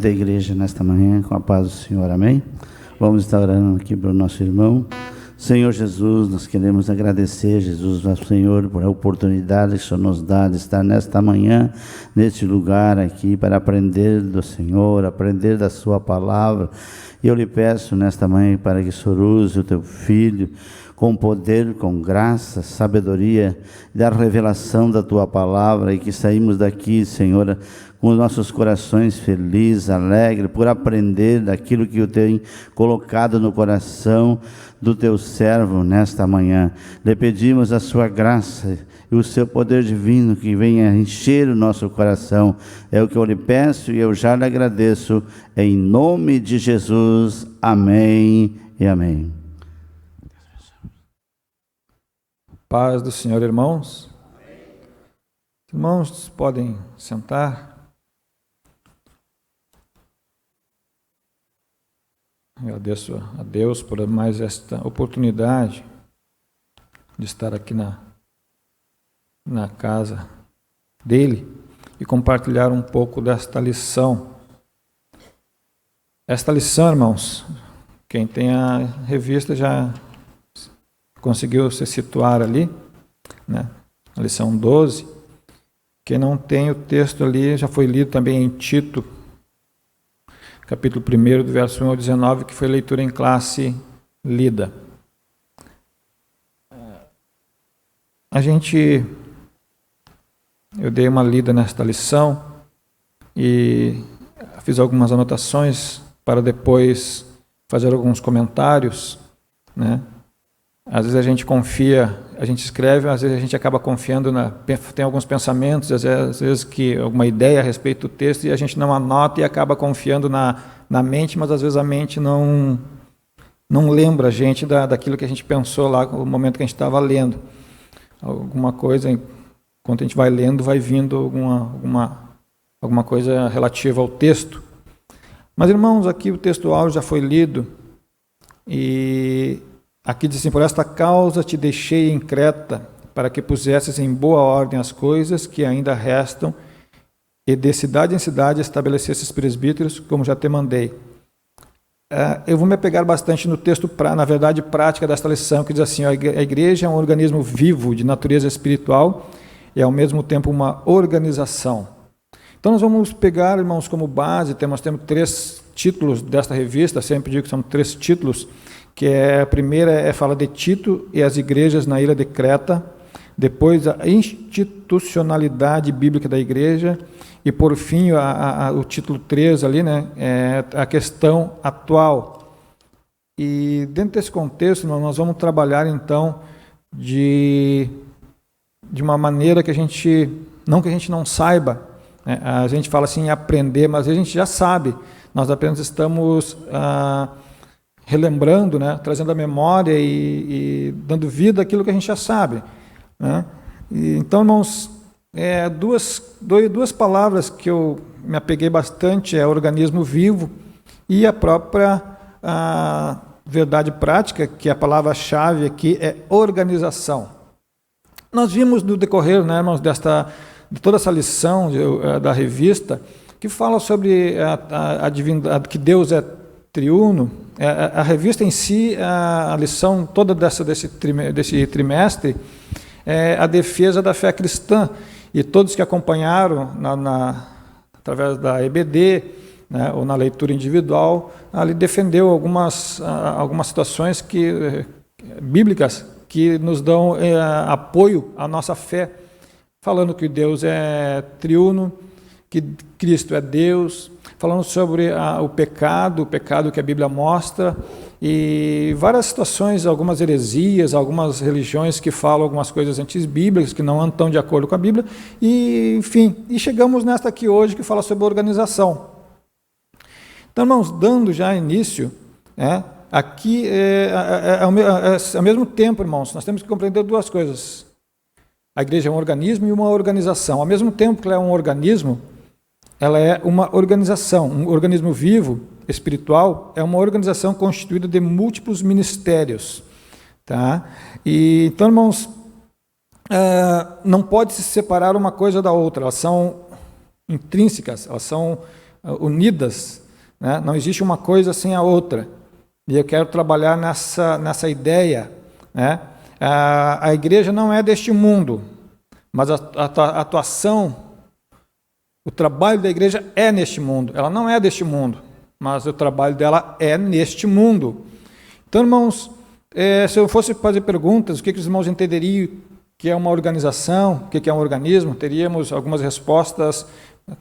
Da igreja nesta manhã, com a paz do Senhor, amém? Vamos estar orando aqui para o nosso irmão. Senhor Jesus, nós queremos agradecer, Jesus, ao Senhor, por a oportunidade que o Senhor nos dá de estar nesta manhã, neste lugar aqui, para aprender do Senhor, aprender da sua palavra. E eu lhe peço nesta manhã para que o Senhor use o teu filho com poder, com graça, sabedoria, da revelação da tua palavra, e que saímos daqui, Senhor, com os nossos corações felizes, alegres, por aprender daquilo que eu tenho colocado no coração do teu servo nesta manhã. Lhe pedimos a sua graça e o seu poder divino que venha encher o nosso coração. É o que eu lhe peço e eu já lhe agradeço, em nome de Jesus. Amém e amém. Paz do Senhor, irmãos. Irmãos, podem sentar. Agradeço a Deus por mais esta oportunidade de estar aqui na casa dele e compartilhar um pouco desta lição. Esta lição, irmãos, quem tem a revista já conseguiu se situar ali, né? A lição 12. Quem não tem o texto ali, já foi lido também em Tito, capítulo 1, do verso 1 ao 19, que foi leitura em classe lida. Eu dei uma lida nesta lição e fiz algumas anotações para depois fazer alguns comentários, né? Às vezes a gente confia, a gente escreve, às vezes a gente acaba confiando, tem alguns pensamentos, às vezes que alguma ideia a respeito do texto e a gente não anota e acaba confiando na mente, mas às vezes a mente não lembra a gente daquilo que a gente pensou lá no momento que a gente estava lendo. Alguma coisa, enquanto a gente vai lendo, vai vindo alguma coisa relativa ao texto. Mas, irmãos, aqui o texto áudio já foi lido e aqui diz assim: por esta causa te deixei em Creta, para que pusesses em boa ordem as coisas que ainda restam, e de cidade em cidade estabelecesses presbíteros, como já te mandei. Eu vou me apegar bastante no texto, na verdade, prática desta lição, que diz assim: a igreja é um organismo vivo, de natureza espiritual, e ao mesmo tempo uma organização. Então nós vamos pegar, irmãos, como base, nós temos 3 títulos desta revista, sempre digo que são 3 títulos, que a primeira fala de Tito e as igrejas na ilha de Creta, depois a institucionalidade bíblica da igreja, e por fim o título 3 ali, né, é a questão atual. E dentro desse contexto nós vamos trabalhar então de uma maneira que a gente não saiba, né? A gente fala assim, aprender, mas a gente já sabe, nós apenas estamos relembrando, né, trazendo a memória e dando vida àquilo que a gente já sabe, né? Então, irmãos, duas palavras que eu me apeguei bastante é organismo vivo e a própria verdade prática, que a palavra-chave aqui é organização. Nós vimos no decorrer, né, irmãos, de toda essa lição da revista, que fala sobre a divindade, que Deus é triuno. A revista em si, a lição toda desse trimestre, é a defesa da fé cristã. E todos que acompanharam através da EBD, né, ou na leitura individual, ali defendeu algumas situações bíblicas que nos dão apoio à nossa fé, falando que Deus é triuno, que Cristo é Deus, falando sobre o pecado que a Bíblia mostra, e várias situações, algumas heresias, algumas religiões que falam algumas coisas antibíblicas, que não estão de acordo com a Bíblia, e enfim, e chegamos nesta aqui hoje que fala sobre organização. Então, irmãos, dando já início, aqui ao mesmo tempo, irmãos, nós temos que compreender 2 coisas. A igreja é um organismo e uma organização. Ao mesmo tempo que ela é um organismo, ela é uma organização, um organismo vivo, espiritual, é uma organização constituída de múltiplos ministérios. Tá? E, então, irmãos, não pode se separar uma coisa da outra, elas são intrínsecas, elas são unidas, né? Não existe uma coisa sem a outra. E eu quero trabalhar nessa ideia, né? A igreja não é deste mundo, mas a atuação, o trabalho da igreja é neste mundo. Ela não é deste mundo, mas o trabalho dela é neste mundo. Então, irmãos, se eu fosse fazer perguntas, o que os irmãos entenderiam que é uma organização, o que é um organismo, teríamos algumas respostas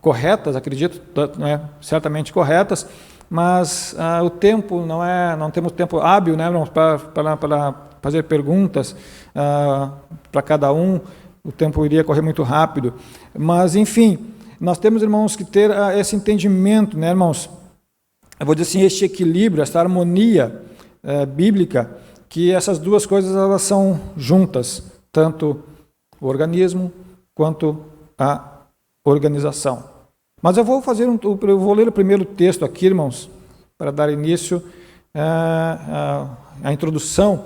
corretas, acredito, né, certamente corretas, mas o tempo não temos tempo hábil, né, irmãos, para fazer perguntas para cada um, o tempo iria correr muito rápido. Mas, enfim, nós temos, irmãos, que ter esse entendimento, né, irmãos? Eu vou dizer assim, este equilíbrio, essa harmonia bíblica, que essas duas coisas elas são juntas, tanto o organismo quanto a organização. Mas eu vou ler o primeiro texto aqui, irmãos, para dar início à introdução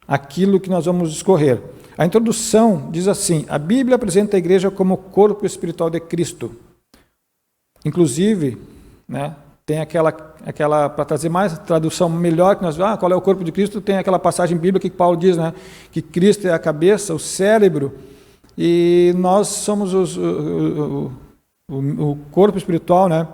àquilo que nós vamos discorrer. A introdução diz assim: a Bíblia apresenta a igreja como o corpo espiritual de Cristo. Inclusive, né, tem aquela para trazer mais tradução melhor, que nós qual é o corpo de Cristo, tem aquela passagem bíblica que Paulo diz, né, que Cristo é a cabeça, o cérebro, e nós somos o corpo espiritual, né,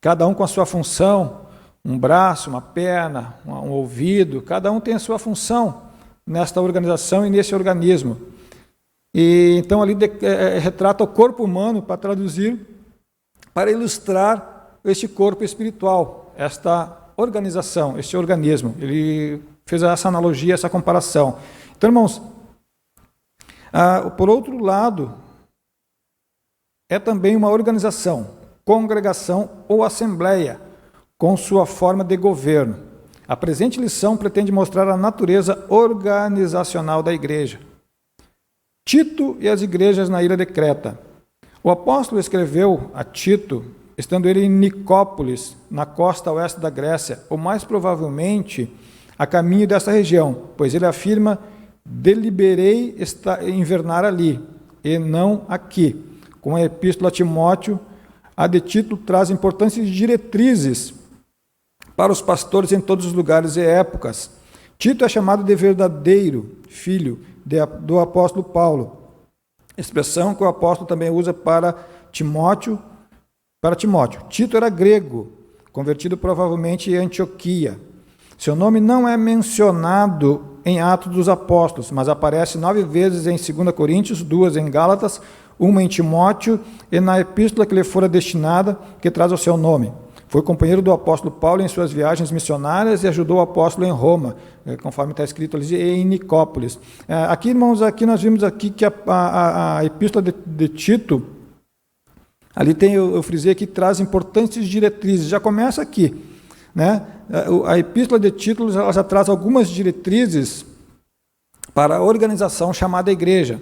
cada um com a sua função, um braço, uma perna, um ouvido, cada um tem a sua função nesta organização e nesse organismo. E então ali retrata o corpo humano para traduzir, para ilustrar este corpo espiritual, esta organização, este organismo. Ele fez essa analogia, essa comparação. Então, irmãos, por outro lado, é também uma organização, congregação ou assembleia, com sua forma de governo. A presente lição pretende mostrar a natureza organizacional da igreja. Tito e as igrejas na ilha de Creta. O apóstolo escreveu a Tito, estando ele em Nicópolis, na costa oeste da Grécia, ou mais provavelmente a caminho dessa região, pois ele afirma: deliberei invernar ali, e não aqui. Com a epístola a Timóteo, a de Tito traz importantes diretrizes para os pastores em todos os lugares e épocas. Tito é chamado de verdadeiro filho do apóstolo Paulo, expressão que o apóstolo também usa para Timóteo. Tito era grego, convertido provavelmente em Antioquia. Seu nome não é mencionado em Atos dos Apóstolos, mas aparece 9 vezes em 2 Coríntios, 2 em Gálatas, 1 em Timóteo e na epístola que lhe fora destinada, que traz o seu nome. Foi companheiro do apóstolo Paulo em suas viagens missionárias e ajudou o apóstolo em Roma, conforme está escrito ali, em Nicópolis. Aqui, irmãos, aqui nós vimos aqui que a epístola de Tito, ali eu frisei que traz importantes diretrizes. Já começa aqui, né? A epístola de Tito ela já traz algumas diretrizes para a organização chamada igreja.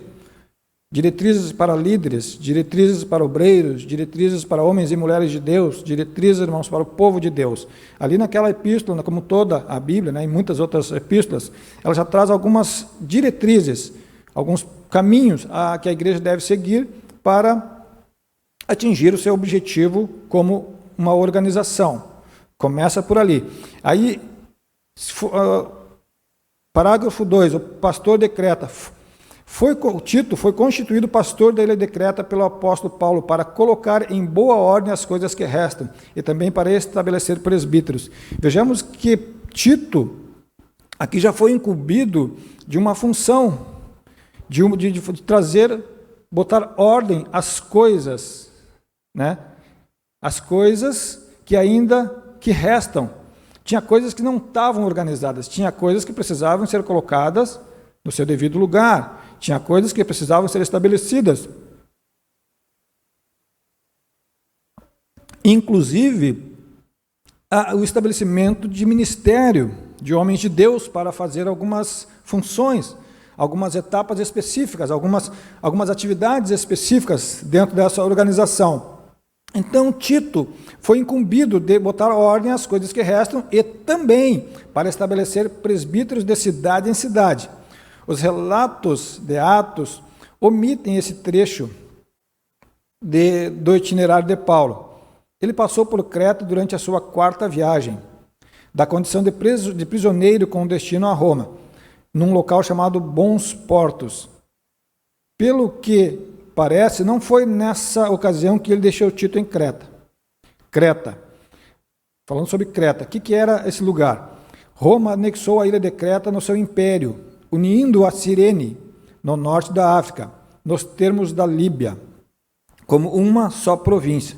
Diretrizes para líderes, diretrizes para obreiros, diretrizes para homens e mulheres de Deus, diretrizes, irmãos, para o povo de Deus. Ali naquela epístola, como toda a Bíblia, né, e muitas outras epístolas, ela já traz algumas diretrizes, alguns caminhos que a igreja deve seguir para atingir o seu objetivo como uma organização. Começa por ali. Aí, parágrafo 2, o pastor de Creta. Tito foi constituído pastor da ilha de Creta pelo apóstolo Paulo para colocar em boa ordem as coisas que restam e também para estabelecer presbíteros. Vejamos que Tito aqui já foi incumbido de uma função, de trazer, botar ordem às coisas, né? As coisas que restam. Tinha coisas que não estavam organizadas, tinha coisas que precisavam ser colocadas no seu devido lugar. Tinha coisas que precisavam ser estabelecidas. Inclusive, o estabelecimento de ministério de homens de Deus para fazer algumas funções, algumas etapas específicas, algumas atividades específicas dentro dessa organização. Então, Tito foi incumbido de botar ordem às coisas que restam e também para estabelecer presbíteros de cidade em cidade. Os relatos de Atos omitem esse trecho do itinerário de Paulo. ele passou por Creta durante a sua 4ª viagem, da condição de prisioneiro com destino a Roma, num local chamado Bons Portos. Pelo que parece, não foi nessa ocasião que ele deixou Tito em Creta. Falando sobre Creta, o que era esse lugar? Roma anexou a ilha de Creta no seu império, unindo a Cirene, no norte da África, nos termos da Líbia, como uma só província.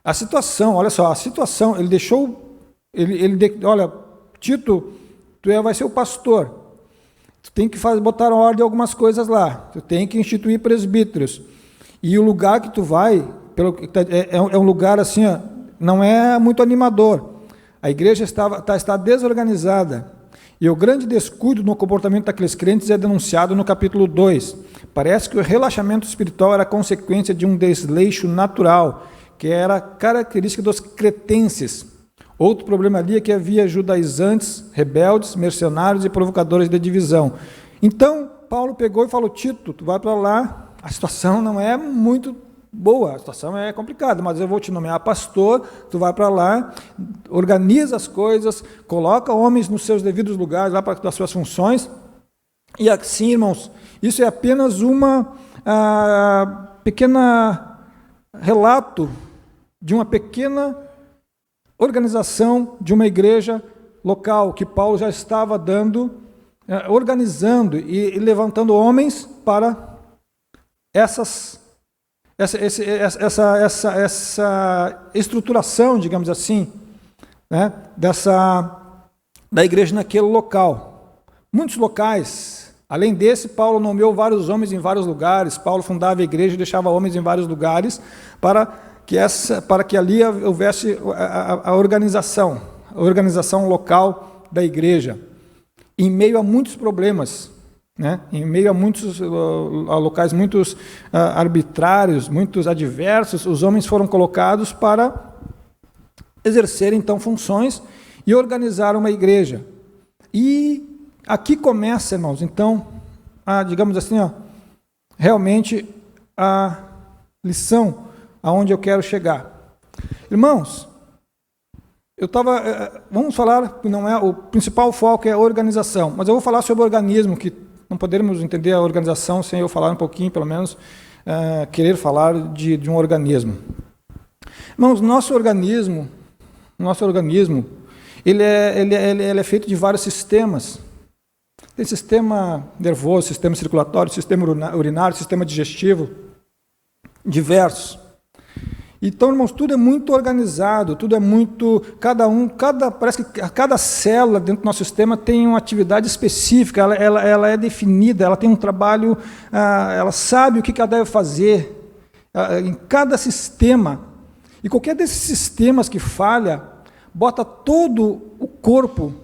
A situação, olha só, ele deixou, olha, Tito, tu vai ser o pastor, tu tem que botar em ordem algumas coisas lá, tu tem que instituir presbíteros, e o lugar que tu vai, é um lugar assim, ó, não é muito animador, a igreja está desorganizada, e o grande descuido no comportamento daqueles crentes é denunciado no capítulo 2. Parece que o relaxamento espiritual era consequência de um desleixo natural, que era característica dos cretenses. Outro problema ali é que havia judaizantes, rebeldes, mercenários e provocadores de divisão. Então, Paulo pegou e falou, Tito, tu vai para lá, a situação não é muito boa, a situação é complicada, mas eu vou te nomear pastor, tu vai para lá, organiza as coisas, coloca homens nos seus devidos lugares, lá para as suas funções, e assim, irmãos, isso é apenas uma pequena relato de uma pequena organização de uma igreja local, que Paulo já estava organizando e levantando homens para essa estruturação, digamos assim, né, da igreja naquele local. Muitos locais, além desse, Paulo nomeou vários homens em vários lugares, Paulo fundava a igreja e deixava homens em vários lugares para que ali houvesse a organização local da igreja, em meio a muitos problemas, né? Em meio a locais muitos arbitrários, muitos adversos, os homens foram colocados para exercer então funções e organizar uma igreja. E aqui começa, irmãos, então, digamos assim, realmente a lição aonde eu quero chegar. Irmãos, vamos falar, não é o principal foco é a organização, mas eu vou falar sobre o organismo, que não podemos entender a organização sem eu falar um pouquinho, pelo menos, querer falar de um organismo. Irmãos, nosso organismo, ele é feito de vários sistemas. Tem sistema nervoso, sistema circulatório, sistema urinário, sistema digestivo, diversos. Então, irmãos, tudo é muito organizado, tudo é muito, parece que cada célula dentro do nosso sistema tem uma atividade específica, ela é definida, ela tem um trabalho, ela sabe o que ela deve fazer, em cada sistema. E qualquer desses sistemas que falha, bota todo o corpo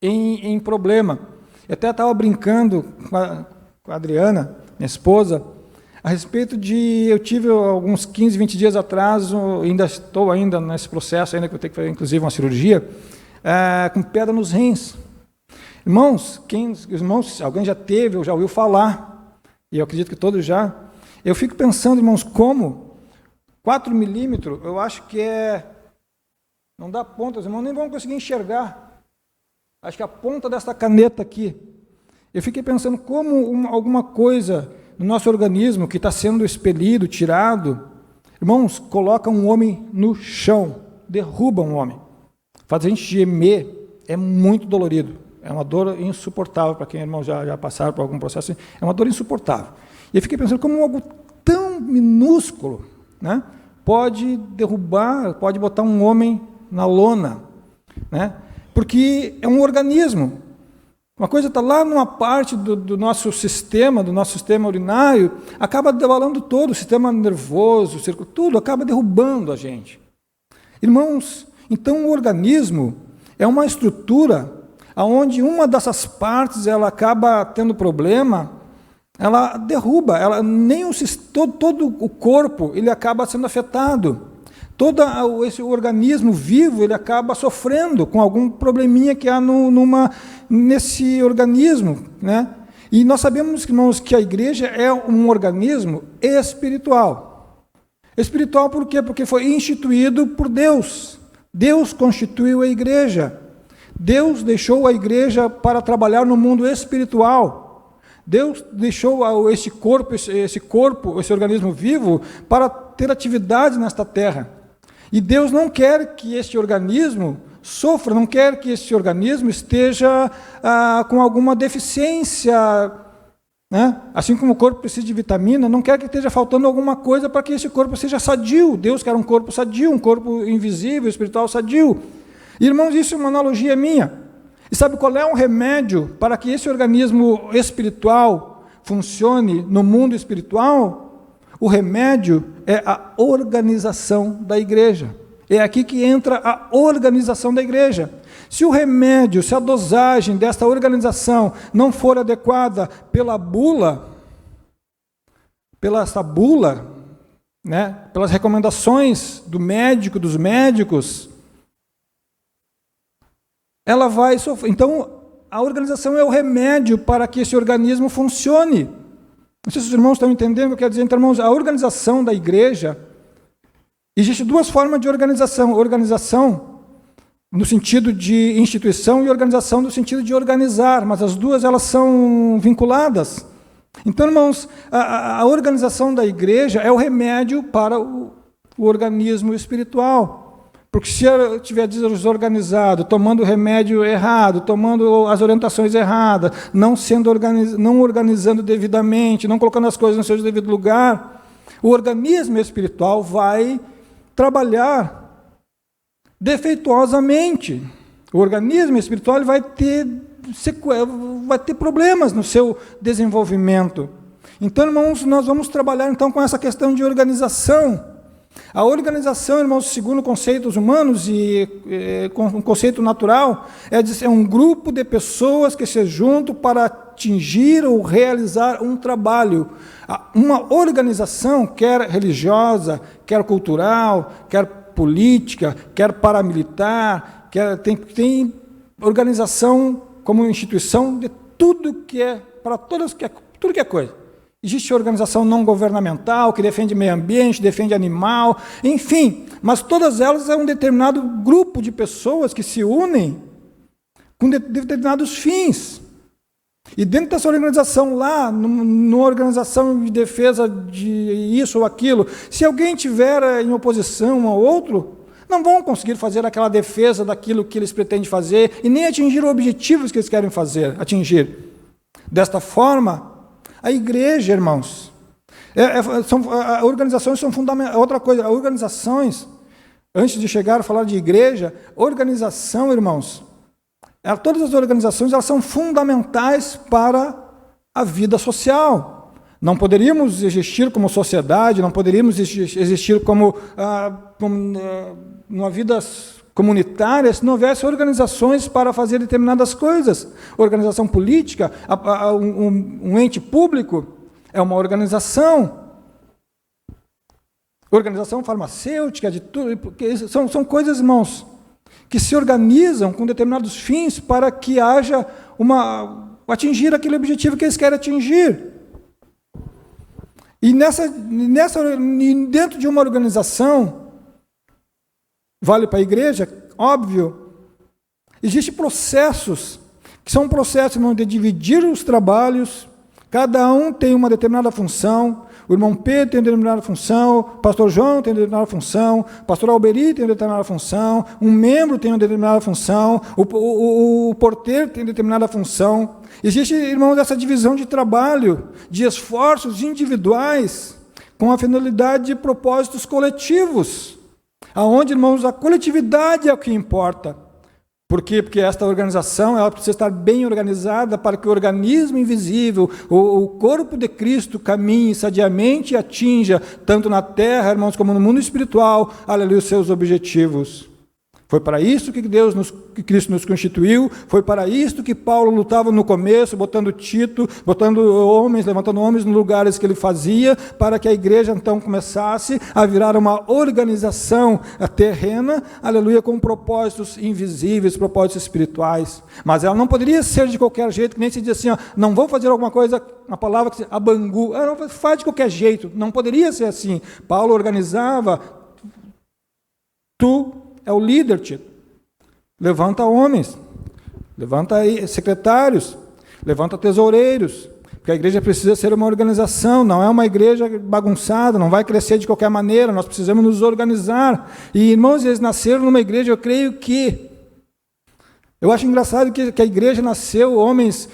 em problema. Eu até estava brincando com a Adriana, minha esposa, a respeito eu tive alguns 15, 20 dias atrás, estou nesse processo, ainda que eu tenho que fazer inclusive uma cirurgia, com pedra nos rins. Irmãos, alguém já teve ou já ouviu falar, e eu acredito que todos já, eu fico pensando, irmãos, como 4 milímetros, eu acho que não dá ponta, os irmãos nem vão conseguir enxergar, acho que a ponta dessa caneta aqui, eu fiquei pensando como alguma coisa no nosso organismo que está sendo expelido, tirado, irmãos, coloca um homem no chão, derruba um homem, faz a gente gemer, é muito dolorido, é uma dor insuportável para quem, irmãos, já passaram por algum processo, é uma dor insuportável. E eu fiquei pensando como algo tão minúsculo, né, pode derrubar, pode botar um homem na lona, né, porque é um organismo. Uma coisa está lá numa parte do nosso sistema urinário, acaba devalando todo, o sistema nervoso, tudo acaba derrubando a gente. Irmãos, então o organismo é uma estrutura onde uma dessas partes ela acaba tendo problema, ela derruba, todo o corpo ele acaba sendo afetado. Todo esse organismo vivo ele acaba sofrendo com algum probleminha que há nesse organismo, né? E nós sabemos, irmãos, que a igreja é um organismo espiritual. Espiritual por quê? Porque foi instituído por Deus. Deus constituiu a igreja. Deus deixou a igreja para trabalhar no mundo espiritual. Deus deixou esse organismo vivo para ter atividade nesta terra. E Deus não quer que este organismo sofra, não quer que este organismo esteja com alguma deficiência, né? Assim como o corpo precisa de vitamina, não quer que esteja faltando alguma coisa para que esse corpo seja sadio. Deus quer um corpo sadio, um corpo invisível, espiritual sadio. Irmãos, isso é uma analogia minha. E sabe qual é o remédio para que esse organismo espiritual funcione no mundo espiritual? O remédio é a organização da igreja. É aqui que entra a organização da igreja. Se o remédio, se a dosagem desta organização não for adequada pela bula, né, pelas recomendações do médico, dos médicos, ela vai sofrer. Então, a organização é o remédio para que esse organismo funcione. Não sei se os irmãos estão entendendo o que eu quero dizer. Então, irmãos, a organização da igreja, existem duas formas de organização. Organização no sentido de instituição e organização no sentido de organizar, mas as duas elas são vinculadas. Então, irmãos, a organização da igreja é o remédio para o organismo espiritual. Porque se eu estiver desorganizado, tomando o remédio errado, tomando as orientações erradas, não organizando devidamente, não colocando as coisas no seu devido lugar, o organismo espiritual vai trabalhar defeituosamente. O organismo espiritual vai ter problemas no seu desenvolvimento. Então, irmãos, nós vamos trabalhar então com essa questão de organização. A organização, irmãos, segundo conceitos humanos e com um conceito natural, é um grupo de pessoas que se juntam para atingir ou realizar um trabalho. Uma organização, quer religiosa, quer cultural, quer política, quer paramilitar, tem organização como instituição de tudo que é, para tudo que é coisa. Existe organização não governamental que defende meio ambiente, defende animal, enfim, mas todas elas é um determinado grupo de pessoas que se unem com determinados fins. E dentro dessa organização lá, numa organização de defesa de isso ou aquilo, se alguém tiver em oposição ao outro, não vão conseguir fazer aquela defesa daquilo que eles pretendem fazer e nem atingir os objetivos que eles querem atingir. Desta forma, a igreja, irmãos, organizações são fundamentais. Outra coisa, organizações, antes de chegar a falar de igreja, organização, irmãos, todas as organizações elas são fundamentais para a vida social. Não poderíamos existir como sociedade, não poderíamos existir como numa vida comunitária se não houvesse organizações para fazer determinadas coisas. Organização política, um ente público é uma organização. Organização farmacêutica, de tudo, porque são coisas, irmãos, que se organizam com determinados fins para que haja atingir aquele objetivo que eles querem atingir. E dentro de uma organização, vale para a igreja, óbvio, existem processos, que são processos de dividir os trabalhos, cada um tem uma determinada função, o irmão Pedro tem uma determinada função, o pastor João tem uma determinada função, o pastor Alberi tem uma determinada função, um membro tem uma determinada função, o porteiro tem uma determinada função. Existe, irmãos, essa divisão de trabalho, de esforços individuais, com a finalidade de propósitos coletivos, aonde, irmãos, a coletividade é o que importa. Por quê? Porque esta organização ela precisa estar bem organizada para que o organismo invisível, o corpo de Cristo, caminhe sadiamente e atinja, tanto na terra, irmãos, como no mundo espiritual, aleluia, os seus objetivos. Foi para isso que que Cristo nos constituiu, foi para isso que Paulo lutava no começo, botando Tito, levantando homens nos lugares que ele fazia, para que a igreja então começasse a virar uma organização terrena, aleluia, com propósitos invisíveis, propósitos espirituais. Mas ela não poderia ser de qualquer jeito, que nem se diz assim, ó, não vou fazer alguma coisa, uma palavra que se abangu, faz de qualquer jeito, não poderia ser assim. Paulo organizava, tu é o líder, Tito. Levanta homens, levanta secretários, levanta tesoureiros, porque a igreja precisa ser uma organização, não é uma igreja bagunçada, não vai crescer de qualquer maneira, nós precisamos nos organizar. E, irmãos, eles nasceram numa igreja, eu acho engraçado que a igreja nasceu, homens,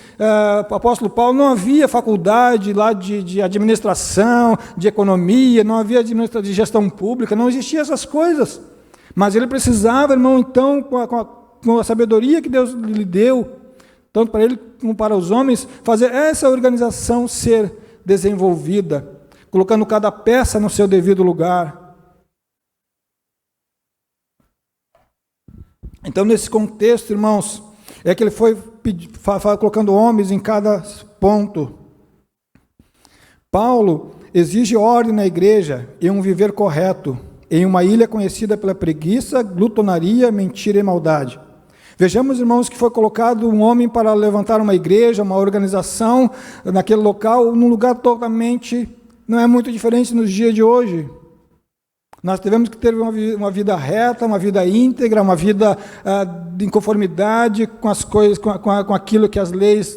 o apóstolo Paulo, não havia faculdade lá de administração, de economia, não havia de gestão pública, não existiam essas coisas. Mas ele precisava, irmão, então, com a sabedoria que Deus lhe deu, tanto para ele como para os homens, fazer essa organização ser desenvolvida, colocando cada peça no seu devido lugar. Então, nesse contexto, irmãos, é que ele foi colocando homens em cada ponto. Paulo exige ordem na igreja e um viver correto, em uma ilha conhecida pela preguiça, glutonaria, mentira e maldade. Vejamos, irmãos, que foi colocado um homem para levantar uma igreja, uma organização naquele local, num lugar totalmente, não é muito diferente nos dias de hoje. Nós tivemos que ter uma vida reta, uma vida íntegra, uma vida em conformidade com as coisas, com aquilo que as leis,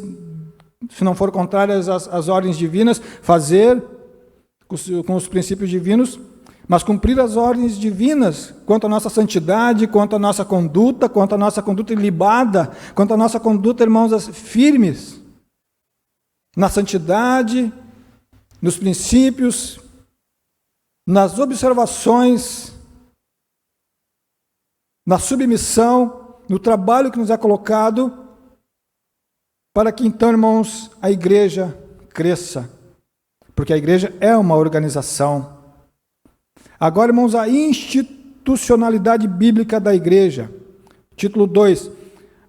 se não for contrárias às ordens divinas, fazer com os princípios divinos, mas cumprir as ordens divinas quanto à nossa santidade, quanto à nossa conduta ilibada, quanto à nossa conduta, irmãos, firmes, na santidade, nos princípios, nas observações, na submissão, no trabalho que nos é colocado, para que então, irmãos, a igreja cresça, porque a igreja é uma organização. Agora, irmãos, a institucionalidade bíblica da igreja. Título 2.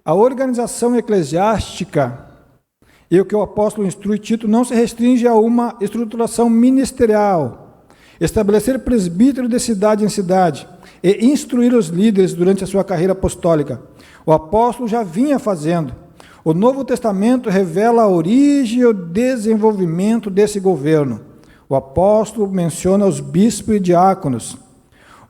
A organização eclesiástica, e o que o apóstolo instrui Tito, não se restringe a uma estruturação ministerial. Estabelecer presbítero de cidade em cidade e instruir os líderes durante a sua carreira apostólica. O apóstolo já vinha fazendo. O Novo Testamento revela a origem e o desenvolvimento desse governo. O apóstolo menciona os bispos e diáconos.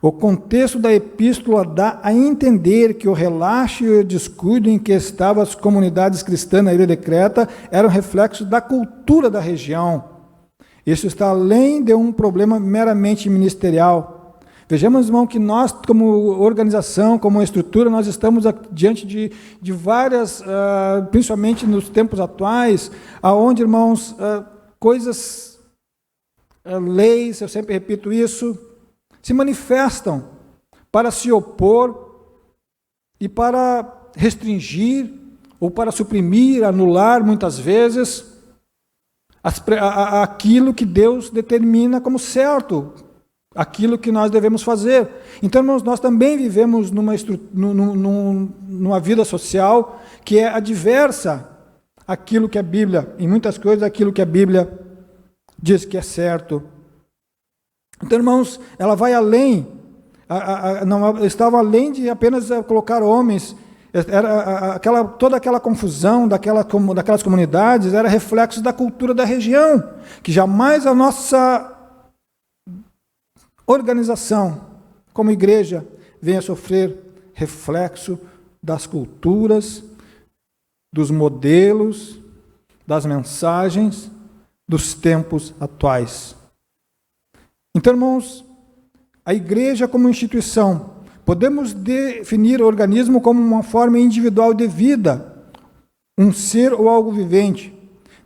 O contexto da epístola dá a entender que o relaxo e o descuido em que estavam as comunidades cristãs na ilha de Creta eram reflexos da cultura da região. Isso está além de um problema meramente ministerial. Vejamos, irmão, que nós, como organização, como estrutura, nós estamos diante de várias, principalmente nos tempos atuais, aonde, irmãos, coisas... leis, eu sempre repito isso, se manifestam para se opor e para restringir ou para suprimir, anular muitas vezes aquilo que Deus determina como certo, aquilo que nós devemos fazer. Então, irmãos, nós também vivemos numa vida social que é adversa àquilo que a Bíblia, em muitas coisas, aquilo que a Bíblia diz que é certo. Então, irmãos, ela vai além, não estava além de apenas colocar homens, toda aquela confusão daquelas comunidades era reflexo da cultura da região, que jamais a nossa organização, como igreja, venha sofrer reflexo das culturas, dos modelos, das mensagens, dos tempos atuais. Então, irmãos, a igreja como instituição, podemos definir o organismo como uma forma individual de vida, um ser ou algo vivente.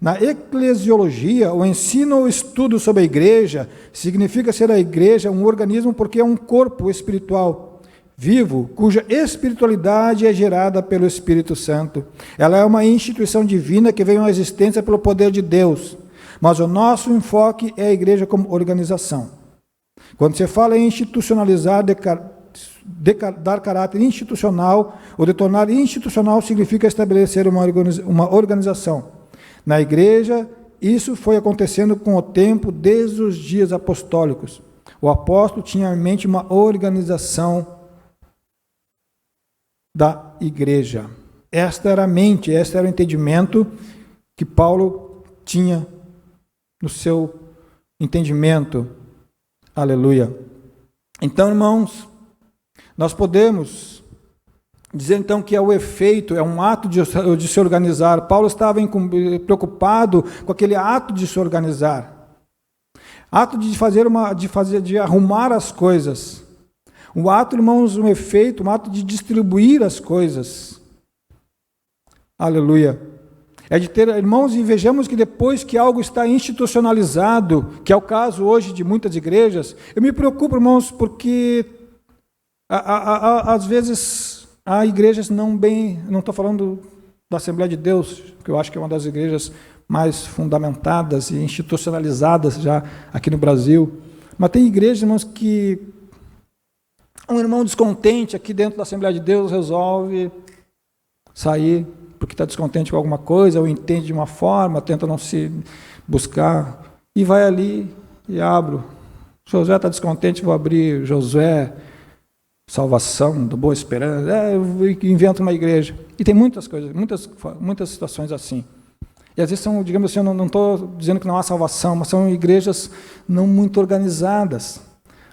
Na eclesiologia, o ensino ou estudo sobre a igreja significa ser a igreja um organismo porque é um corpo espiritual vivo, cuja espiritualidade é gerada pelo Espírito Santo. Ela é uma instituição divina que veio à existência pelo poder de Deus. Mas o nosso enfoque é a igreja como organização. Quando se fala em institucionalizar, dar caráter institucional, ou de tornar institucional significa estabelecer uma organização. Na igreja, isso foi acontecendo com o tempo, desde os dias apostólicos. O apóstolo tinha em mente uma organização da igreja. Esta era a mente, este era o entendimento que Paulo tinha no seu entendimento. Aleluia. Então, irmãos, nós podemos dizer então que é o efeito, é um ato de se organizar. Paulo estava preocupado com aquele ato de se organizar, ato de arrumar as coisas. Um ato, irmãos, um efeito, um ato de distribuir as coisas. Aleluia. É de ter, irmãos, e vejamos que depois que algo está institucionalizado, que é o caso hoje de muitas igrejas, eu me preocupo, irmãos, porque às vezes há igrejas não estou falando da Assembleia de Deus, que eu acho que é uma das igrejas mais fundamentadas e institucionalizadas já aqui no Brasil, mas tem igrejas, irmãos, que um irmão descontente aqui dentro da Assembleia de Deus resolve sair porque está descontente com alguma coisa, ou entende de uma forma, tenta não se buscar, e vai ali e abre. Josué está descontente, vou abrir Josué, Salvação, do Boa Esperança, eu invento uma igreja. E tem muitas coisas, muitas situações assim. E às vezes são, digamos assim, eu não estou dizendo que não há salvação, mas são igrejas não muito organizadas.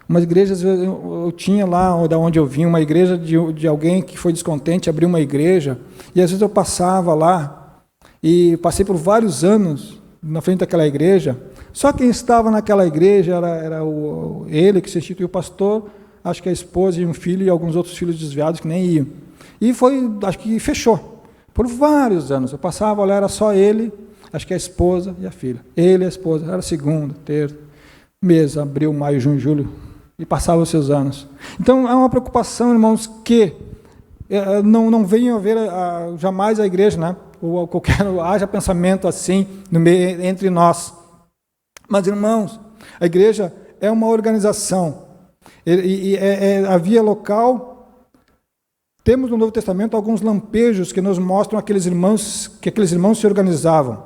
Umas igrejas, eu tinha lá, da onde eu vim, uma igreja de alguém que foi descontente, abriu uma igreja, e às vezes eu passava lá, e passei por vários anos na frente daquela igreja, só quem estava naquela igreja era ele que se instituiu pastor, acho que a esposa e um filho, e alguns outros filhos desviados que nem iam. E acho que fechou, por vários anos. Eu passava lá, era só ele, acho que a esposa e a filha. Ele e a esposa, era segunda, terça, mês, abril, maio, junho, julho, e passavam os seus anos. Então, é uma preocupação, irmãos, que não venha haver jamais a igreja, né? Ou haja pensamento assim entre nós. Mas, irmãos, a igreja é uma organização. Havia local. Temos no Novo Testamento alguns lampejos que nos mostram que aqueles irmãos se organizavam.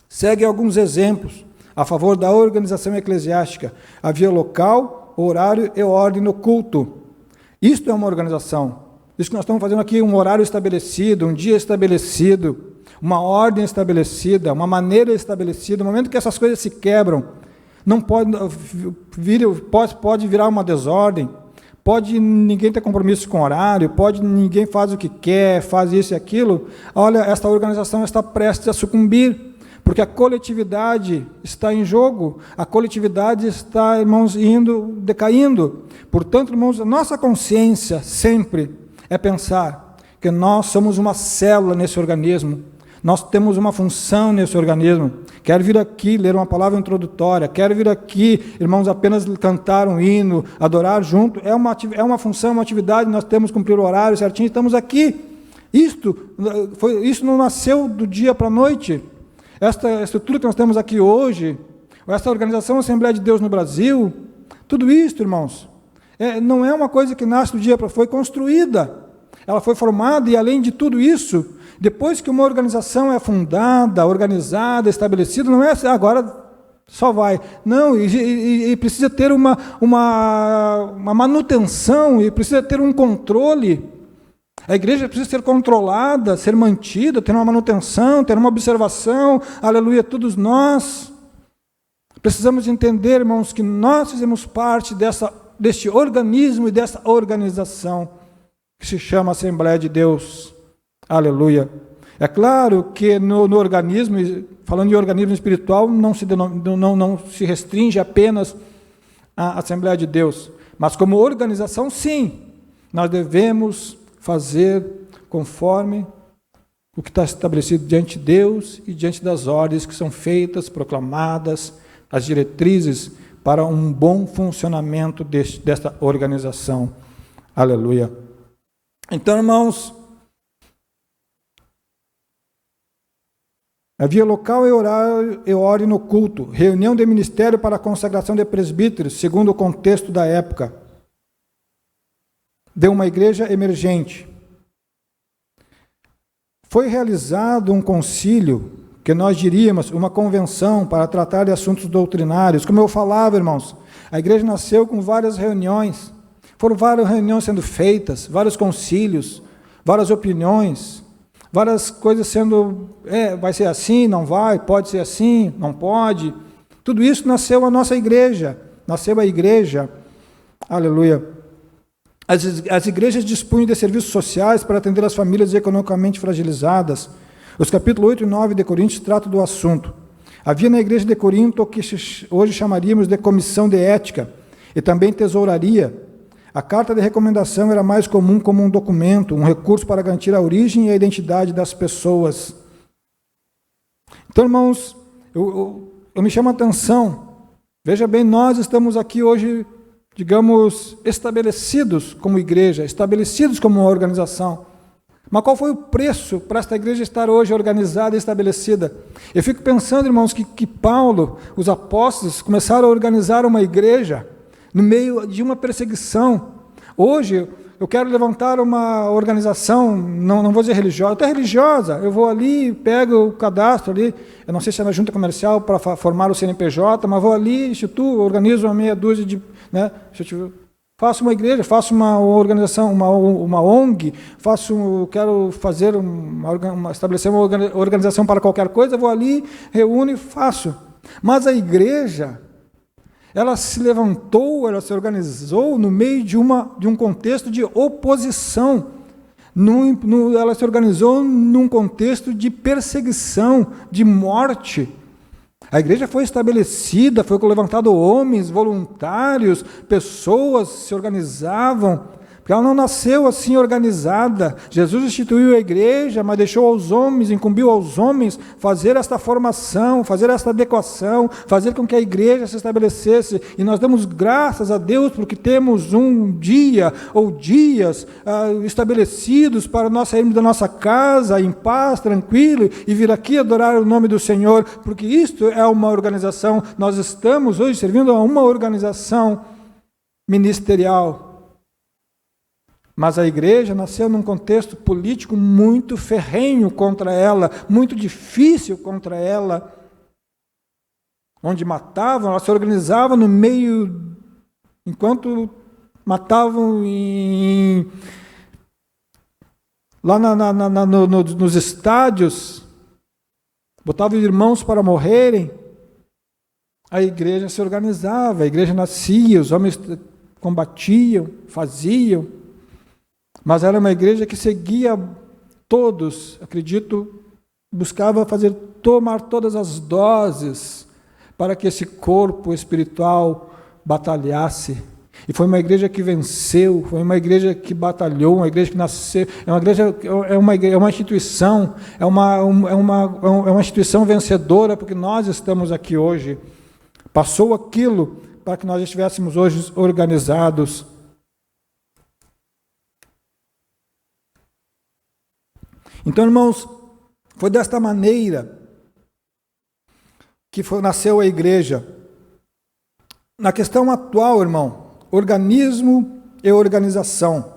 Segue alguns exemplos a favor da organização eclesiástica. Havia local, horário e ordem no culto. Isto é uma organização. Isso que nós estamos fazendo aqui, um horário estabelecido, um dia estabelecido, uma ordem estabelecida, uma maneira estabelecida. No momento que essas coisas se quebram, não pode virar uma desordem, ninguém ter compromisso com horário, ninguém faz o que quer, faz isso e aquilo. Olha, esta organização está prestes a sucumbir, porque a coletividade está em jogo, a coletividade está, irmãos, decaindo. Portanto, irmãos, a nossa consciência sempre é pensar que nós somos uma célula nesse organismo, nós temos uma função nesse organismo. Quero vir aqui ler uma palavra introdutória, quero vir aqui, irmãos, apenas cantar um hino, adorar junto, é uma função, uma atividade, nós temos que cumprir o horário certinho, estamos aqui. Isso não nasceu do dia para a noite. Esta estrutura que nós temos aqui hoje, esta organização Assembleia de Deus no Brasil, tudo isso, irmãos, não é uma coisa que nasce do dia para foi construída. Ela foi formada e, além de tudo isso, depois que uma organização é fundada, organizada, estabelecida, não é agora só vai. Não, e precisa ter uma manutenção, e precisa ter um controle. A igreja precisa ser controlada, ser mantida, ter uma manutenção, ter uma observação. Aleluia, todos nós precisamos entender, irmãos, que nós fizemos parte deste organismo e dessa organização que se chama Assembleia de Deus. Aleluia. É claro que no organismo, falando em organismo espiritual, não se restringe apenas à Assembleia de Deus, mas como organização, sim, nós devemos fazer conforme o que está estabelecido diante de Deus e diante das ordens que são feitas, proclamadas, as diretrizes para um bom funcionamento desta organização. Aleluia. Então, irmãos, havia local e horário e ordem no culto, reunião de ministério para a consagração de presbíteros, segundo o contexto da época. de uma igreja emergente. Foi realizado um concílio, que nós diríamos uma convenção para tratar de assuntos doutrinários. Como eu falava, irmãos, a igreja nasceu com várias reuniões, foram várias reuniões sendo feitas, vários concílios, várias opiniões, várias coisas sendo, vai ser assim, não vai, pode ser assim, não pode. Tudo isso nasceu a nossa igreja, nasceu a igreja, aleluia. As igrejas dispunham de serviços sociais para atender as famílias economicamente fragilizadas. Os capítulos 8 e 9 de Coríntios tratam do assunto. Havia na igreja de Corinto o que hoje chamaríamos de comissão de ética e também tesouraria. A carta de recomendação era mais comum como um documento, um recurso para garantir a origem e a identidade das pessoas. Então, irmãos, eu me chamo a atenção. Veja bem, nós estamos aqui hoje, digamos, estabelecidos como igreja, estabelecidos como uma organização. Mas qual foi o preço para esta igreja estar hoje organizada e estabelecida? Eu fico pensando, irmãos, que Paulo, os apóstolos, começaram a organizar uma igreja no meio de uma perseguição. Hoje, eu quero levantar uma organização, não vou dizer religiosa, até religiosa. Eu vou ali, pego o cadastro ali, eu não sei se é na junta comercial para formar o CNPJ, mas vou ali, instituo, organizo uma meia dúzia de... faço uma igreja, faço uma organização, uma ONG, quero fazer estabelecer uma organização para qualquer coisa, vou ali, reúno e faço. Mas a igreja, ela se levantou, ela se organizou no meio de um contexto de oposição. Ela se organizou num contexto de perseguição, de morte. A igreja foi estabelecida, foi levantado homens, voluntários, pessoas se organizavam, porque ela não nasceu assim organizada. Jesus instituiu a igreja, mas deixou aos homens, incumbiu aos homens fazer esta formação, fazer esta adequação, fazer com que a igreja se estabelecesse. E nós damos graças a Deus porque temos um dia ou dias estabelecidos para nós sairmos da nossa casa em paz, tranquilo, e vir aqui adorar o nome do Senhor, porque isto é uma organização. Nós estamos hoje servindo a uma organização ministerial. Mas a igreja nasceu num contexto político muito ferrenho contra ela, muito difícil contra ela, onde matavam, ela se organizava no meio, enquanto matavam lá nos estádios, botavam irmãos para morrerem, a igreja se organizava, a igreja nascia, os homens combatiam, faziam. Mas era uma igreja que seguia todos, acredito, buscava tomar todas as doses para que esse corpo espiritual batalhasse. E foi uma igreja que venceu, foi uma igreja que batalhou, uma igreja que nasceu, é uma instituição, é uma instituição vencedora, porque nós estamos aqui hoje. Passou aquilo para que nós estivéssemos hoje organizados. Então, irmãos, foi desta maneira que nasceu a igreja. Na questão atual, irmão, organismo e organização.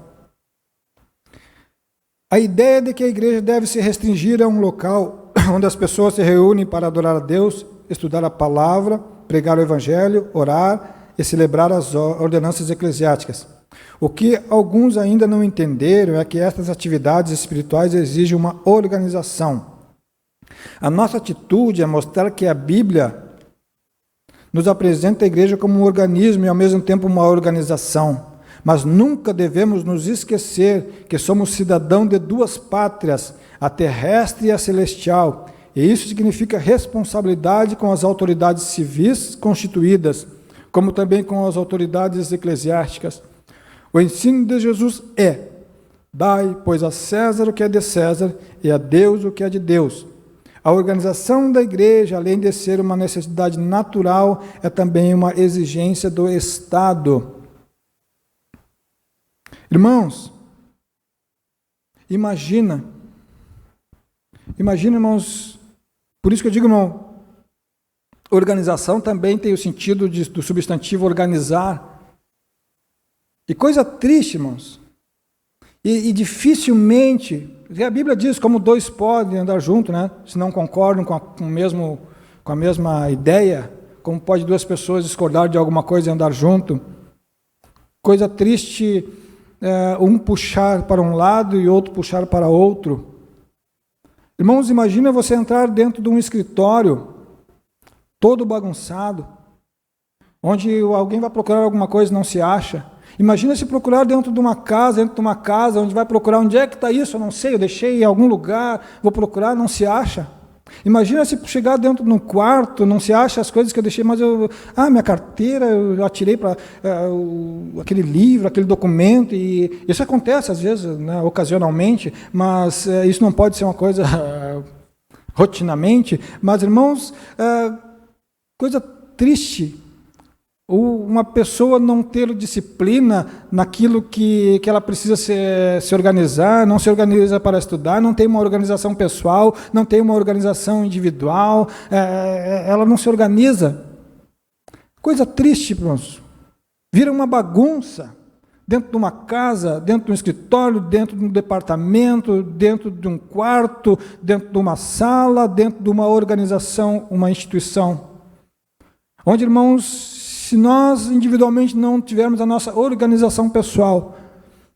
A ideia de que a igreja deve se restringir a um local onde as pessoas se reúnem para adorar a Deus, estudar a palavra, pregar o evangelho, orar e celebrar as ordenanças eclesiásticas. O que alguns ainda não entenderam é que estas atividades espirituais exigem uma organização. A nossa atitude é mostrar que a Bíblia nos apresenta a igreja como um organismo e ao mesmo tempo uma organização. Mas nunca devemos nos esquecer que somos cidadãos de duas pátrias, a terrestre e a celestial. E isso significa responsabilidade com as autoridades civis constituídas, como também com as autoridades eclesiásticas. O ensino de Jesus é: dai, pois, a César o que é de César e a Deus o que é de Deus. A organização da igreja, além de ser uma necessidade natural, é também uma exigência do Estado. Irmãos, imagina, irmãos, por isso que eu digo, irmão, organização também tem o sentido do substantivo organizar. E coisa triste, irmãos, E dificilmente, a Bíblia diz como dois podem andar juntos, né? Se não concordam com a mesma ideia, como pode duas pessoas discordar de alguma coisa e andar junto? Coisa triste, um puxar para um lado e outro puxar para outro. Irmãos, imagina você entrar dentro de um escritório todo bagunçado, onde alguém vai procurar alguma coisa e não se acha. Imagina se procurar dentro de uma casa, onde vai procurar onde é que está isso, eu não sei, eu deixei em algum lugar, vou procurar, não se acha. Imagina se chegar dentro de um quarto, não se acha as coisas que eu deixei, mas minha carteira, eu atirei para aquele livro, aquele documento, e isso acontece às vezes, né, ocasionalmente, mas isso não pode ser uma coisa rotinamente. Mas, irmãos, coisa triste, uma pessoa não ter disciplina naquilo que ela precisa se organizar, não se organiza para estudar, não tem uma organização pessoal, não tem uma organização individual, ela não se organiza. Coisa triste, irmãos. Vira uma bagunça dentro de uma casa, dentro de um escritório, dentro de um departamento, dentro de um quarto, dentro de uma sala, dentro de uma organização, uma instituição. Onde, irmãos, se nós individualmente não tivermos a nossa organização pessoal,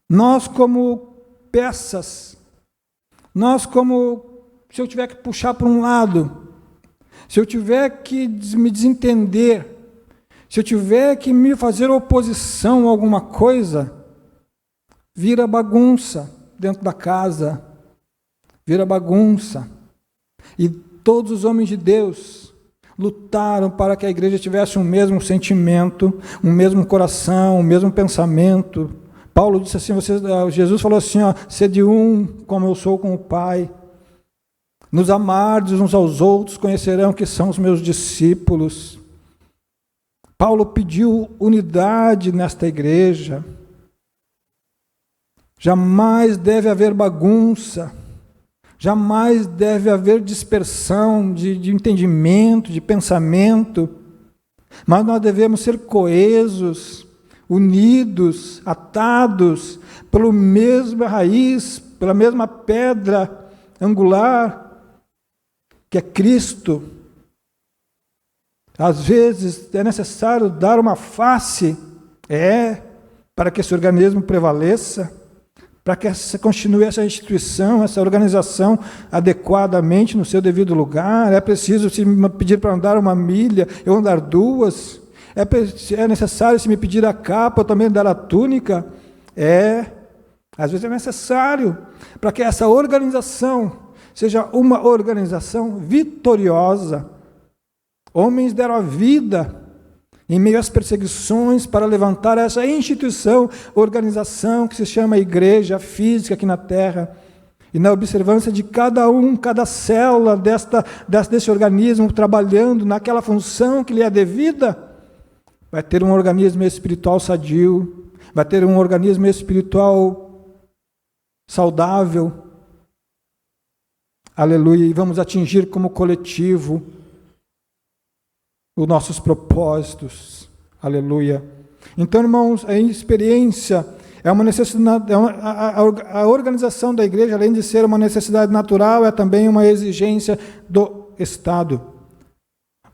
nós como peças, se eu tiver que puxar para um lado, se eu tiver que me desentender, se eu tiver que me fazer oposição a alguma coisa, vira bagunça dentro da casa, vira bagunça. E todos os homens de Deus lutaram para que a igreja tivesse um mesmo sentimento, um mesmo coração, um mesmo pensamento. Paulo disse assim, Jesus falou assim, sede um, como eu sou com o Pai. Nos amardes uns aos outros, conhecerão que são os meus discípulos. Paulo pediu unidade nesta igreja. Jamais deve haver bagunça. Jamais deve haver dispersão de entendimento, de pensamento, mas nós devemos ser coesos, unidos, atados pela mesma raiz, pela mesma pedra angular, que é Cristo. Às vezes é necessário dar uma face, para que esse organismo prevaleça, para que continue essa instituição, essa organização adequadamente no seu devido lugar. É preciso, se me pedir para andar 1 milha, eu andar 2. É necessário, se me pedir a capa, eu também dar a túnica. Às vezes é necessário, para que essa organização seja uma organização vitoriosa. Homens deram a vida em meio às perseguições, para levantar essa instituição, organização que se chama igreja física aqui na terra, e na observância de cada célula desse organismo, trabalhando naquela função que lhe é devida, vai ter um organismo espiritual sadio, vai ter um organismo espiritual saudável, aleluia, e vamos atingir como coletivo os nossos propósitos, aleluia. Então, irmãos, a experiência é uma necessidade, a organização da igreja, além de ser uma necessidade natural, é também uma exigência do Estado.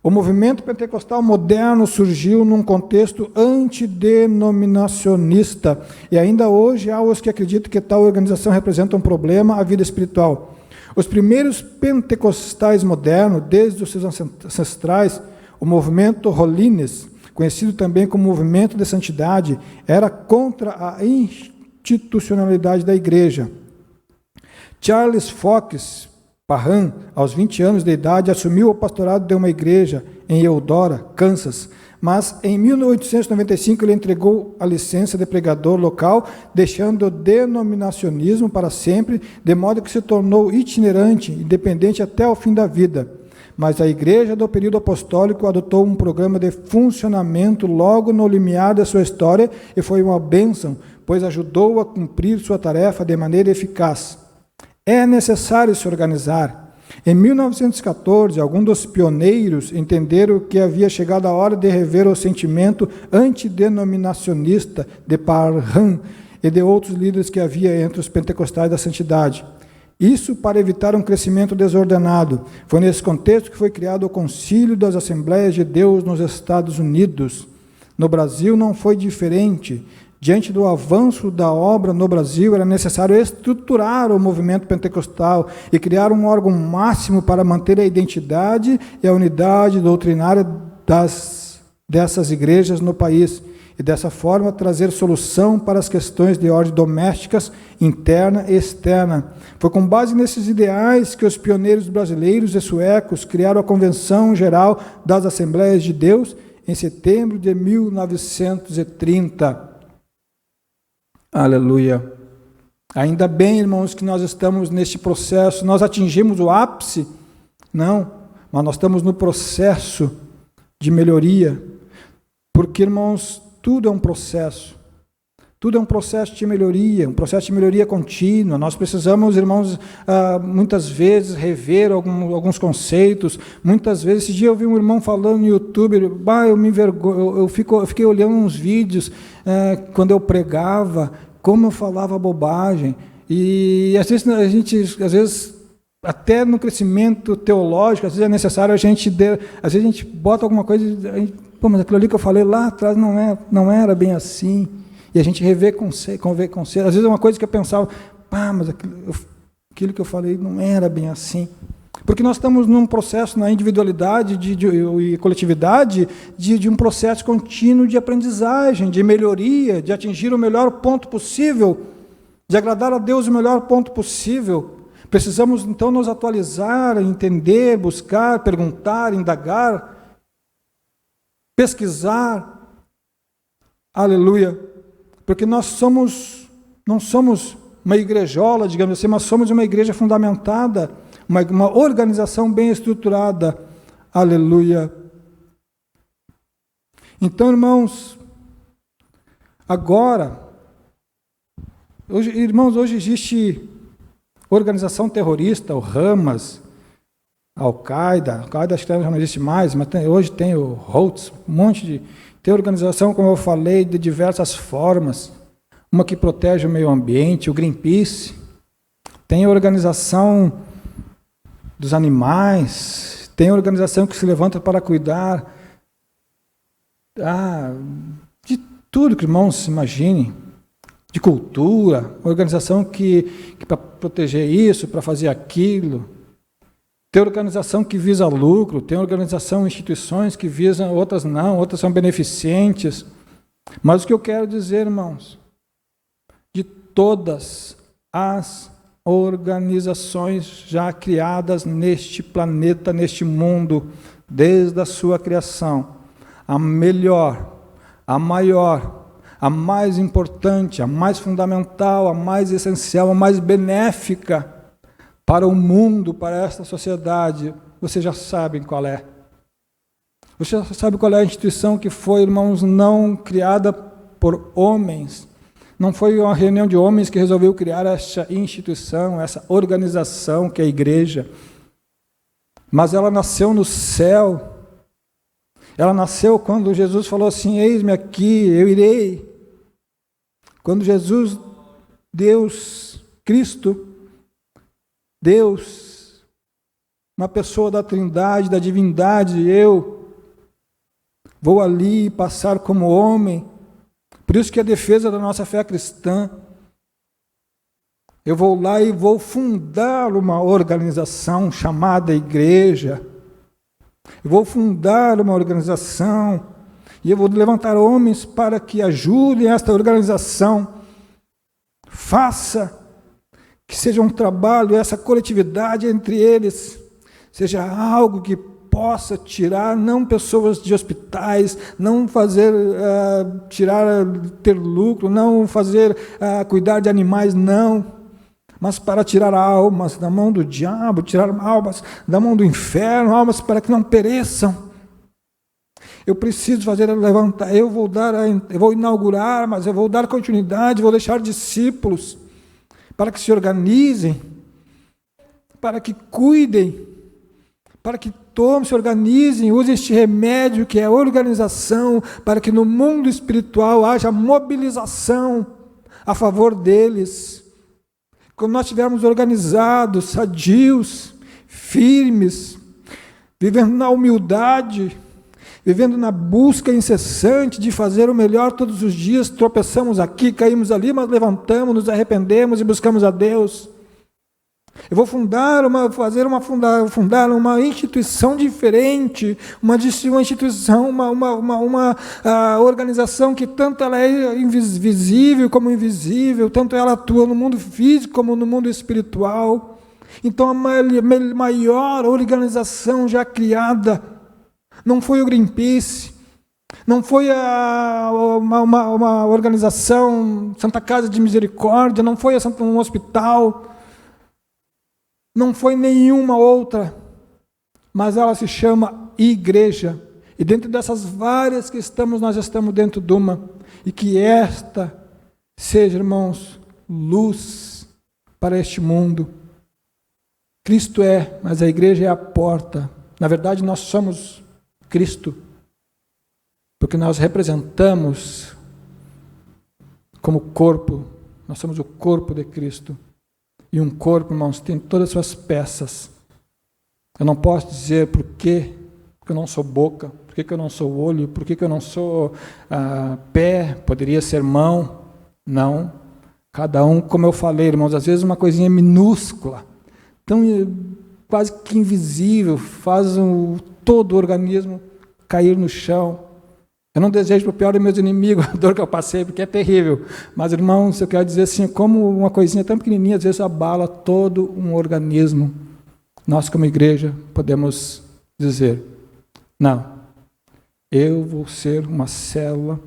O movimento pentecostal moderno surgiu num contexto antidenominacionista, e ainda hoje há os que acreditam que tal organização representa um problema à vida espiritual. Os primeiros pentecostais modernos, desde os seus ancestrais, o movimento Holiness, conhecido também como movimento de santidade, era contra a institucionalidade da igreja. Charles Fox Parham, aos 20 anos de idade, assumiu o pastorado de uma igreja em Eudora, Kansas, mas em 1895 ele entregou a licença de pregador local, deixando o denominacionismo para sempre, de modo que se tornou itinerante, independente até o fim da vida. Mas a igreja do período apostólico adotou um programa de funcionamento logo no limiar da sua história e foi uma bênção, pois ajudou a cumprir sua tarefa de maneira eficaz. É necessário se organizar. Em 1914, alguns dos pioneiros entenderam que havia chegado a hora de rever o sentimento antidenominacionista de Parham e de outros líderes que havia entre os pentecostais da santidade. Isso para evitar um crescimento desordenado. Foi nesse contexto que foi criado o Concílio das Assembleias de Deus nos Estados Unidos. No Brasil não foi diferente. Diante do avanço da obra no Brasil, era necessário estruturar o movimento pentecostal e criar um órgão máximo para manter a identidade e a unidade doutrinária dessas igrejas no país, e dessa forma trazer solução para as questões de ordem domésticas, interna e externa. Foi com base nesses ideais que os pioneiros brasileiros e suecos criaram a Convenção Geral das Assembleias de Deus em setembro de 1930. Aleluia. Ainda bem, irmãos, que nós estamos neste processo. Nós atingimos o ápice? Não, mas nós estamos no processo de melhoria. Porque, irmãos, tudo é um processo. Tudo é um processo de melhoria, um processo de melhoria contínua. Nós precisamos, irmãos, muitas vezes rever alguns conceitos. Muitas vezes, esse dia eu vi um irmão falando no YouTube, eu me envergonho, eu fiquei olhando uns vídeos quando eu pregava, como eu falava bobagem. E às vezes a gente, até no crescimento teológico, às vezes é necessário às vezes a gente bota alguma coisa, mas aquilo ali que eu falei lá atrás não era bem assim. E a gente revê conceito. Às vezes é uma coisa que eu pensava, mas aquilo que eu falei não era bem assim. Porque nós estamos num processo na individualidade e coletividade de um processo contínuo de aprendizagem, de melhoria, de atingir o melhor ponto possível, de agradar a Deus o melhor ponto possível. Precisamos, então, nos atualizar, entender, buscar, perguntar, indagar, pesquisar. Aleluia. Porque nós não somos uma igrejola, digamos assim, mas somos uma igreja fundamentada, uma organização bem estruturada. Aleluia. Então, irmãos, hoje existe organização terrorista, o Hamas, a Al-Qaeda acho que já não existe mais, mas hoje tem o Houthis, tem organização, como eu falei, de diversas formas. Uma que protege o meio ambiente, o Greenpeace. Tem a organização dos animais. Tem a organização que se levanta para cuidar de tudo que irmãos se imaginem. De cultura, organização que para proteger isso, para fazer aquilo. Tem organização que visa lucro, tem organização, instituições que visam, outras não, outras são beneficentes. Mas o que eu quero dizer, irmãos, de todas as organizações já criadas neste planeta, neste mundo, desde a sua criação, a melhor, a maior, a mais importante, a mais fundamental, a mais essencial, a mais benéfica para o mundo, para esta sociedade, vocês já sabem qual é. Você já sabe qual é a instituição que foi, irmãos, não criada por homens. Não foi uma reunião de homens que resolveu criar essa instituição, essa organização que é a igreja. Mas ela nasceu no céu. Ela nasceu quando Jesus falou assim, eis-me aqui, eu irei. Quando Jesus, Deus, Cristo, Deus, uma pessoa da Trindade, da divindade, eu vou ali passar como homem. Por isso que a defesa da nossa fé cristã, eu vou lá e vou fundar uma organização chamada igreja. Eu vou fundar uma organização e eu vou levantar homens para que ajudem esta organização. Faça que seja um trabalho, essa coletividade entre eles, seja algo que possa tirar, não pessoas de hospitais, não fazer, ter lucro, não fazer, cuidar de animais, não, mas para tirar almas da mão do diabo, tirar almas da mão do inferno, almas para que não pereçam. Eu preciso levantar, eu vou inaugurar, mas eu vou dar continuidade, vou deixar discípulos, para que se organizem, para que cuidem, para que se organizem, usem este remédio que é a organização, para que no mundo espiritual haja mobilização, a favor deles. Quando nós estivermos organizados, sadios, firmes, vivendo na humildade, vivendo na busca incessante de fazer o melhor todos os dias, tropeçamos aqui, caímos ali, mas levantamos, nos arrependemos e buscamos a Deus. Eu vou fundar uma instituição diferente, uma instituição, uma organização que tanto ela é visível como invisível, tanto ela atua no mundo físico como no mundo espiritual. Então a maior organização já criada não foi o Greenpeace, não foi uma organização Santa Casa de Misericórdia, não foi um hospital, não foi nenhuma outra, mas ela se chama igreja. E dentro dessas várias que estamos, nós estamos dentro de uma. E que esta seja, irmãos, luz para este mundo. Cristo é, mas a igreja é a porta. Na verdade, nós somos Cristo, porque nós representamos como corpo, nós somos o corpo de Cristo. E um corpo, irmãos, tem todas as suas peças. Eu não posso dizer por que eu não sou boca, por que eu não sou olho, por que eu não sou pé, poderia ser mão. Não. Cada um, como eu falei, irmãos, às vezes uma coisinha minúscula, tão quase que invisível, faz todo o organismo cair no chão. Eu não desejo para o pior dos meus inimigos a dor que eu passei, porque é terrível. Mas, irmãos, eu quero dizer assim, como uma coisinha tão pequenininha, às vezes abala todo um organismo. Nós, como igreja, podemos dizer, não, eu vou ser uma célula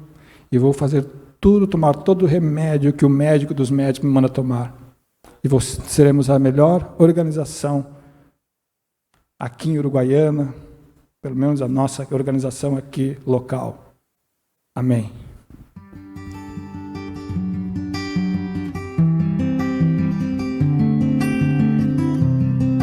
e vou fazer tudo, tomar todo o remédio que o médico dos médicos me manda tomar. E seremos a melhor organização aqui em Uruguaiana, pelo menos a nossa organização aqui local. Amém.